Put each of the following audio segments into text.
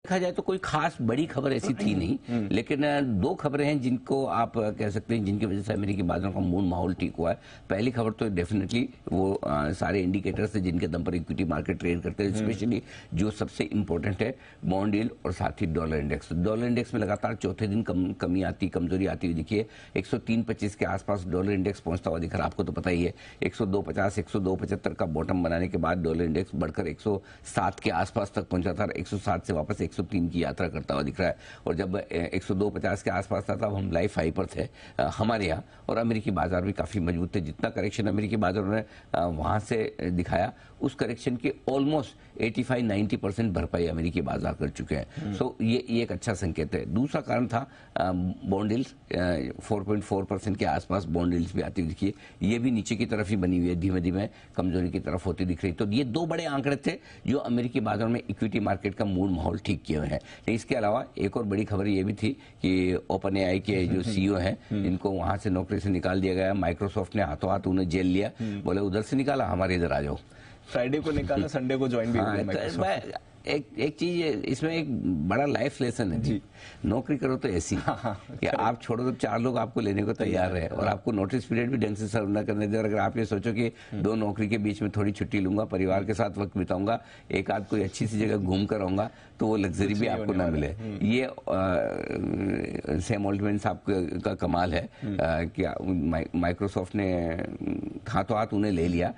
देखा जाए तो कोई खास बड़ी खबर ऐसी थी नहीं, लेकिन दो खबरें हैं जिनको आप कह सकते हैं जिनकी वजह से अमेरिकी बाजारों का मूड माहौल ठीक हुआ है। पहली खबर तो डेफिनेटली वो सारे इंडिकेटर्स हैं जिनके दम पर इक्विटी मार्केट ट्रेड करते हैं, स्पेशली जो सबसे इंपॉर्टेंट है बॉन्ड यील्ड और साथ ही डॉलर इंडेक्स। डॉलर इंडेक्स में लगातार चौथे दिन कमजोरी आती हुई दिखी है। 103.25 के आसपास डॉलर इंडेक्स पहुंचता हुआ दिख रहा है, आपको तो पता ही है। 102.50 102.75 का बॉटम बनाने के बाद डॉलर इंडेक्स बढ़कर 107 के आसपास तक पहुंचा था, 107 से वापस 103 की यात्रा करता हुआ दिख रहा है। और जब 102.50 के आसपास था तब हम लाइफ हाई पर थे हमारे यहाँ, और अमेरिकी बाजार भी काफी मजबूत थे। जितना करेक्शन अमेरिकी बाजार ने वहां से दिखाया, उस करेक्शन के ऑलमोस्ट 85-90% भरपाई अमेरिकी बाजार कर चुके हैं। सो ये एक अच्छा संकेत है। दूसरा कारण था बॉन्ड यील्ड्स 4.4% के आसपास बॉन्ड यील्ड्स भी आती हुई दिखी है। ये भी नीचे की तरफ ही बनी हुई है, धीमे धीमे कमजोरी की तरफ होती दिख रही। तो ये दो बड़े आंकड़े थे जो अमेरिकी बाजार में इक्विटी मार्केट का मूड माहौल ठीक किए हुए हैं। इसके अलावा एक और बड़ी खबर ये भी थी कि ओपन एआई के जो सीईओ हैं इनको वहां से नौकरी से निकाल दिया गया। माइक्रोसॉफ्ट ने हाथों हाथ उन्हें जेल लिया, बोले उधर से निकाला, हमारे इधर आ जाओ। फ्राइडे को निकाला, संडे को ज्वाइन भी हुआ। एक चीज इसमें एक बड़ा लाइफ लेसन है जी, नौकरी करो तो ऐसी कि आप छोड़ो तो 4 लोग आपको लेने को तैयार है, और आपको नोटिस पीरियड भी ढंग से सर्व न करने दे। और अगर आप ये सोचो कि 2 नौकरी के बीच में थोड़ी छुट्टी लूंगा, परिवार के साथ वक्त बिताऊंगा, एक आध कोई अच्छी सी जगह घूम कर आऊंगा, तो वो लग्जरी भी आपको ना मिले। ये सैम ऑल्टमैन साहब का कमाल है कि माइक्रोसॉफ्ट ने हाथों हाथ उन्हें ले लिया।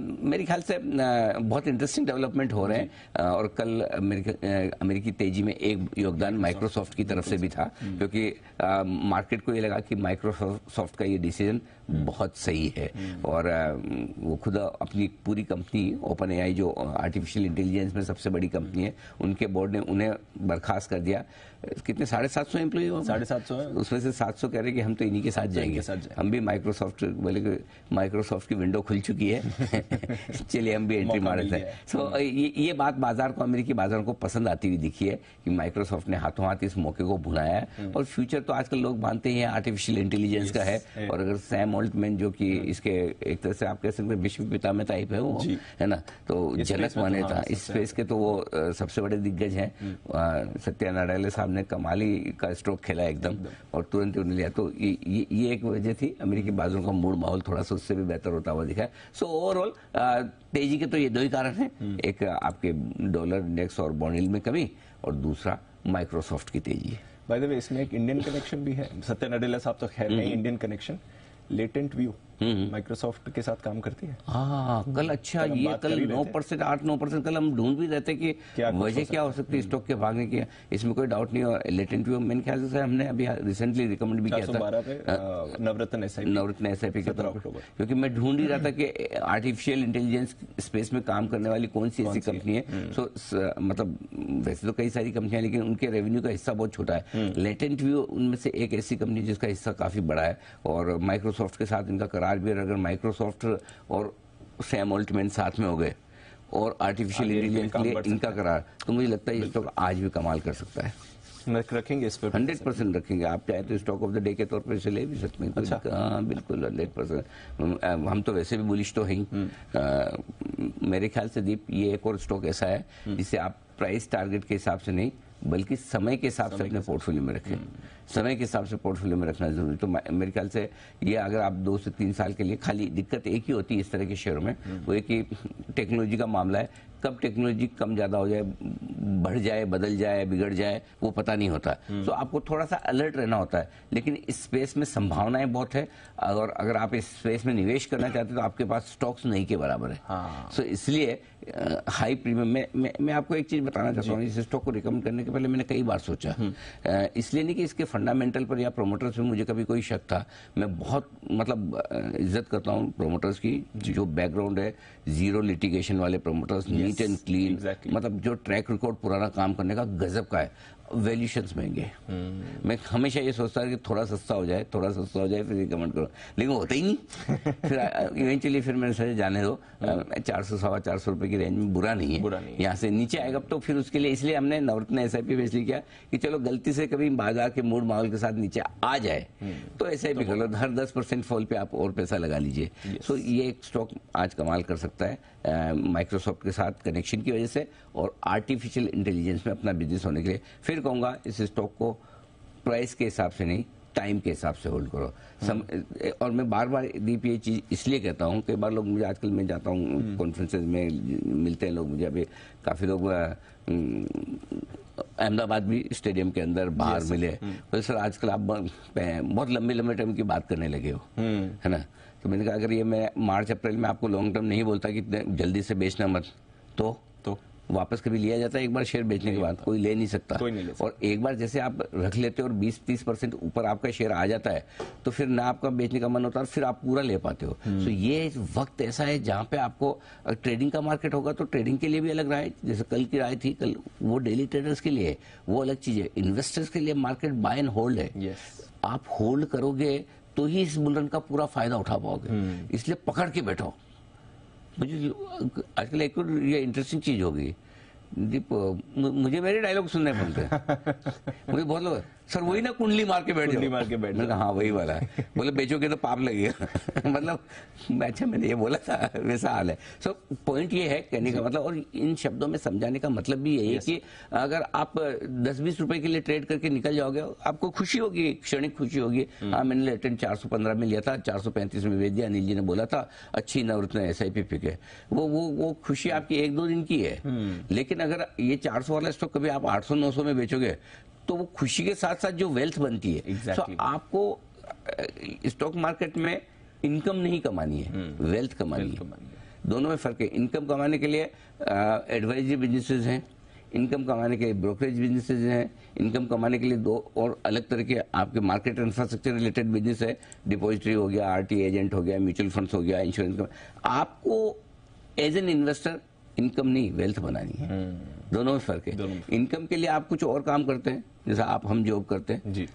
मेरे ख्याल से बहुत इंटरेस्टिंग डेवलपमेंट हो रहे हैं। और कल अमेरिकी तेजी में एक योगदान माइक्रोसॉफ्ट की तरफ से भी था, क्योंकि मार्केट को ये लगा कि माइक्रोसॉफ्ट का ये डिसीजन बहुत सही है। और वो खुद अपनी पूरी कंपनी ओपन एआई जो आर्टिफिशियल इंटेलिजेंस में सबसे बड़ी कंपनी है, उनके बोर्ड ने उन्हें बर्खास्त कर दिया। कितने 750 एम्प्लॉय हो, 750 है, उसमें से 700 कह रहे कि हम तो इन्हीं के साथ जाएंगे। हम भी माइक्रोसॉफ्ट, बोले माइक्रोसॉफ्ट की विंडो खुल चुकी है चलिए हम भी एंट्री मार देते हैं। सो ये बात बाजार को, अमेरिकी बाजारों को पसंद आती हुई दिखी है कि माइक्रोसॉफ्ट ने हाथों हाथ इस मौके को भुनाया है। और फ्यूचर तो आजकल लोग मानते ही हैं आर्टिफिशियल इंटेलिजेंस का है। और अगर सैम ऑल्टमैन जो कि इसके एक तरह से आप कह सकते हैं विश्व पिता में टाइप है वो, है ना, तो जनक माने था इस स्पेस के, तो वो सबसे बड़े दिग्गज हैं। सत्या नाडेला साहब ने कमाली का स्ट्रोक खेला एकदम, और तुरंत उन्हें लिया। तो ये एक वजह थी, अमेरिकी बाजारों का मूड माहौल थोड़ा सा उससे भी बेहतर होता हुआ दिखा है। सो ओवरऑल तेजी के तो ये 2 ही कारण हैं, एक आपके डॉलर इंडेक्स और बॉन्ड यील्ड में कमी, और दूसरा माइक्रोसॉफ्ट की तेजी है। बाय द वे इसमें एक इंडियन कनेक्शन भी है। सत्या नाडेला साहब तो खैर नहीं, Indian connection latent view Microsoft के साथ काम करती है। हाँ, कल अच्छा ये कल 9%, 8-9% कल हम ढूंढ भी रहे थे कि वजह क्या हो सकती है स्टॉक के भागने की। इसमें कोई डाउट नहीं। और लेटेंट व्यू मेरे ख्याल से हमने अभी रिसेंटली रिकमेंड भी किया था नवरत्न एसआईपी के तौर पर, क्योंकि मैं ढूंढ ही रहा था कि आर्टिफिशियल इंटेलिजेंस स्पेस में काम करने वाली कौन सी ऐसी कंपनी है। सो मतलब वैसे तो कई सारी कंपनियां, लेकिन उनके रेवेन्यू का हिस्सा बहुत छोटा है। लेटेंट व्यू उनमें से एक ऐसी कंपनी जिसका हिस्सा काफी बड़ा है, और माइक्रोसॉफ्ट के साथ इनका करार भी। अगर माइक्रोसॉफ्ट और सैम ऑल्टमैन साथ में हो गए और आर्टिफिशियल इंटेलिजेंस के लिए इनका करार, तो मुझे लगता है ये स्टॉक आज भी कमाल कर सकता है। रखेंगे इस पर 100% रखेंगे। आप चाहे तो स्टॉक ऑफ द डे के तौर पर इसे ले भी सकते हैं। अच्छा, हाँ बिल्कुल 100%। हम तो वैसे भी बुलिश तो हैं। मेरे ख्याल से दीप, ये एक और स्टॉक ऐसा है जिसे आप प्राइस टारगेट के हिसाब से नहीं, बल्कि समय के हिसाब से अपने पोर्टफोलियो में रखें। समय के हिसाब से पोर्टफोलियो में रखना जरूरी। तो मेरे ख्याल से ये अगर आप 2 से 3 साल के लिए, खाली दिक्कत एक ही होती है इस तरह के शेयरों में, वो एक ही टेक्नोलॉजी का मामला है। कब टेक्नोलॉजी कम ज्यादा हो जाए, बढ़ जाए, बदल जाए, बिगड़ जाए, वो पता नहीं होता। तो आपको थोड़ा सा अलर्ट रहना होता है। लेकिन इस स्पेस में संभावनाएं बहुत है, और अगर आप इस स्पेस में निवेश करना चाहते हैं तो आपके पास स्टॉक्स नहीं के बराबर है। सो इसलिए हाई प्रीमियम मैं आपको एक चीज बताना चाहता हूँ, इस स्टॉक को रिकमेंड करने के पहले मैंने कई बार सोचा, इसलिए नहीं कि इसके फंडामेंटल पर या प्रोमोटर्स में मुझे कभी कोई शक था। मैं बहुत मतलब इज्जत करता हूँ प्रोमोटर्स की, जो बैकग्राउंड है, जीरो लिटिगेशन वाले प्रोमोटर्स, नीट एंड क्लीन, मतलब जो ट्रैक रिकॉर्ड पुराना काम करने का गजब का है। वैल्यूशंस महंगे, मैं हमेशा ये सोचता है कि थोड़ा सस्ता हो जाए, थोड़ा सस्ता हो जाए, फिर रिकमेंड करो, लेकिन होता ही नहीं। फिर इवेंचुअली फिर मैंने सोचा जाने दो, 400 सवा 400 रुपए की की रेंज में बुरा नहीं है, यहाँ से नीचे आएगा तो फिर उसके लिए इसलिए हमने नवरत्न SIP इसलिए किया कि चलो गलती से कभी बाजार के मूड माहौल के साथ नीचे आ जाए तो SIP कर लो, हर 10% फॉल पे आप और पैसा लगा लीजिए। सो ये एक स्टॉक आज कमाल कर सकता है माइक्रोसॉफ्ट के साथ कनेक्शन की वजह से और आर्टिफिशियल इंटेलिजेंस में अपना बिजनेस होने के लिए। फिर कहूंगा इस स्टॉक को प्राइस के हिसाब से नहीं, टाइम के हिसाब से होल्ड करो। और मैं बार बार दीप ये चीज इसलिए कहता हूँ, कई बार लोग मुझे, आजकल मैं जाता हूँ कॉन्फ्रेंसेज में, मिलते हैं लोग मुझे, अभी काफी लोग अहमदाबाद भी स्टेडियम के अंदर बाहर मिले, तो सर आजकल आप बहुत लंबे लंबे टाइम की बात करने लगे हो, है ना। तो मैंने कहा अगर ये मैं मार्च अप्रैल में आपको लॉन्ग टर्म नहीं बोलता कि जल्दी से बेचना मत, तो वापस कभी लिया जाता है एक बार शेयर बेचने के बाद? कोई ले नहीं सकता। और एक बार जैसे आप रख लेते हो और 20-30% ऊपर आपका शेयर आ जाता है तो फिर ना आपका बेचने का मन होता है, फिर आप पूरा ले पाते हो। तो ये वक्त ऐसा है जहां पे आपको ट्रेडिंग का मार्केट होगा तो ट्रेडिंग के लिए भी अलग राय, जैसे कल की राय थी, कल वो डेली ट्रेडर्स के लिए वो अलग चीज है। इन्वेस्टर्स के लिए मार्केट बाय एंड होल्ड है। आप होल्ड करोगे तो ही इस बुल रन का पूरा फायदा उठा पाओगे, इसलिए पकड़ के बैठो। मुझे आजकल एक ये इंटरेस्टिंग चीज होगी दीप, मुझे मेरे डायलॉग सुनने पड़ते हैं। मुझे बहुत लोग सर वही ना कुंडली मार के बैठ जाओ, हाँ वही वाला है, बोले बेचोगे तो पाप लगेगा। मतलब अच्छा मैंने ये बोला था, वैसा हाल है। सो पॉइंट ये है कहने का मतलब, और इन शब्दों में समझाने का मतलब भी यही है कि अगर आप 10-20 रुपए के लिए ट्रेड करके निकल जाओगे आपको खुशी होगी, क्षणिक खुशी होगी। हाँ मैंने लेटेंट 415 में लिया था, 435 में बेच दिया, अनिल जी ने बोला था अच्छी नवरत्न SIP पिक है, वो खुशी आपकी 1-2 दिन की है। लेकिन अगर ये 400 वाला स्टॉक कभी आप 800-900 में बेचोगे तो वो खुशी के साथ साथ जो वेल्थ बनती है, तो आपको स्टॉक मार्केट में इनकम नहीं कमानी है, वेल्थ कमानी है। दोनों में फर्क है। इनकम कमाने के लिए एडवाइजरी बिजनेसेस हैं, इनकम कमाने के लिए ब्रोकरेज बिजनेसेस हैं, इनकम कमाने के लिए 2 और अलग तरह के आपके मार्केट इंफ्रास्ट्रक्चर रिलेटेड बिजनेस है। डिपॉजिटरी हो गया, RTA एजेंट हो गया, म्यूचुअल फंड्स हो गया, इंश्योरेंस। आपको एज एन इन्वेस्टर इनकम नहीं वेल्थ बनानी है। दोनों में फर्क है। इनकम के लिए आप कुछ और काम करते हैं, जैसा हम जॉब करते हैं जी,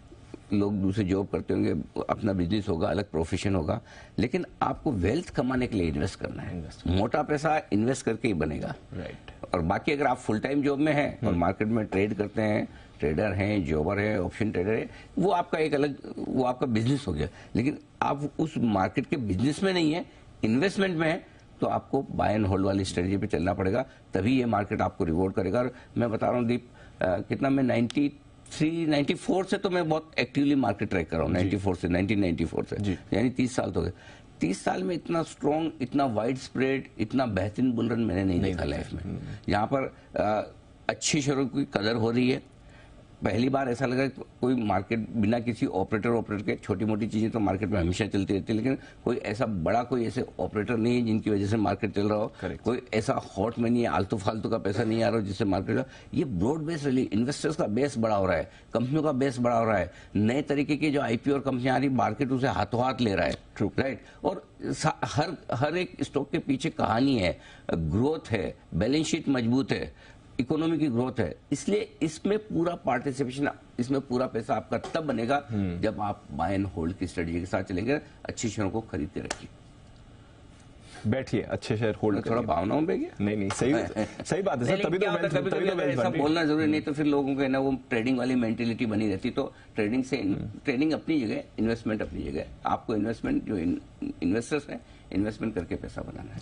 लोग दूसरे जॉब करते होंगे, अपना बिजनेस होगा, अलग प्रोफेशन होगा, लेकिन आपको वेल्थ कमाने के लिए इन्वेस्ट करना है। मोटा पैसा इन्वेस्ट करके ही बनेगा, राइट। और बाकी अगर आप फुल टाइम जॉब में हैं और मार्केट में ट्रेड करते हैं, ट्रेडर हैं, जॉबर है, ऑप्शन ट्रेडर है, वो आपका एक अलग, वो आपका बिजनेस हो गया। लेकिन आप उस मार्केट के बिजनेस में नहीं है, इन्वेस्टमेंट में है, तो आपको बाय एंड होल्ड वाली स्ट्रेटजी पे चलना पड़ेगा, तभी ये मार्केट आपको रिवॉर्ड करेगा। और मैं बता रहा हूँ दीप, कितना मैं 94 से तो मैं बहुत एक्टिवली मार्केट ट्रैक कर रहा हूँ, 1994 से, यानी 30 साल तो गए। 30 साल में इतना स्ट्रॉन्ग, इतना वाइड स्प्रेड, इतना बेहतरीन बुल रन मैंने नहीं देखा लाइफ में। यहाँ पर अच्छी शेयरों की कदर हो रही है। पहली बार ऐसा लगा कि कोई मार्केट बिना किसी ऑपरेटर के, छोटी मोटी चीजें तो मार्केट में हमेशा चलती रहती है, लेकिन कोई ऐसा बड़ा, कोई ऐसे ऑपरेटर नहीं है जिनकी वजह से मार्केट चल रहा हो। कोई ऐसा हॉट में नहीं है, आलतू फालतू का पैसा नहीं आ रहा हो जिससे मार्केट, ये ब्रॉड बेस रही, इन्वेस्टर्स का बेस बड़ा हो रहा है, कंपनियों का बेस बड़ा हो रहा है, नए तरीके की जो IPO और कंपनियां आ रही, मार्केट उसे हाथों हाथ ले रहा है, ट्रू, राइट। और हर एक स्टॉक के पीछे कहानी है, ग्रोथ है, बैलेंस शीट मजबूत है, इकोनॉमी की ग्रोथ है, इसलिए इसमें पूरा पार्टिसिपेशन, इसमें पूरा पैसा आपका तब बनेगा जब आप बाय एंड होल्ड की स्ट्रेटजी के साथ चलेंगे। अच्छी शेयरों को खरीद के रखिए, बैठिए, अच्छे शेयर होल्ड। थोड़ा भावनाओं में गया, नहीं सही बात है सर, तभी तो ऐसा बोलना जरूरी नहीं, तो फिर लोगों को ना वो ट्रेडिंग वाली मेंटेलिटी बनी रहती। तो ट्रेडिंग अपनी जगह, इन्वेस्टमेंट अपनी जगह। आपको इन्वेस्टमेंट, जो इन्वेस्टर्स हैं, इन्वेस्टमेंट करके पैसा बनाना है।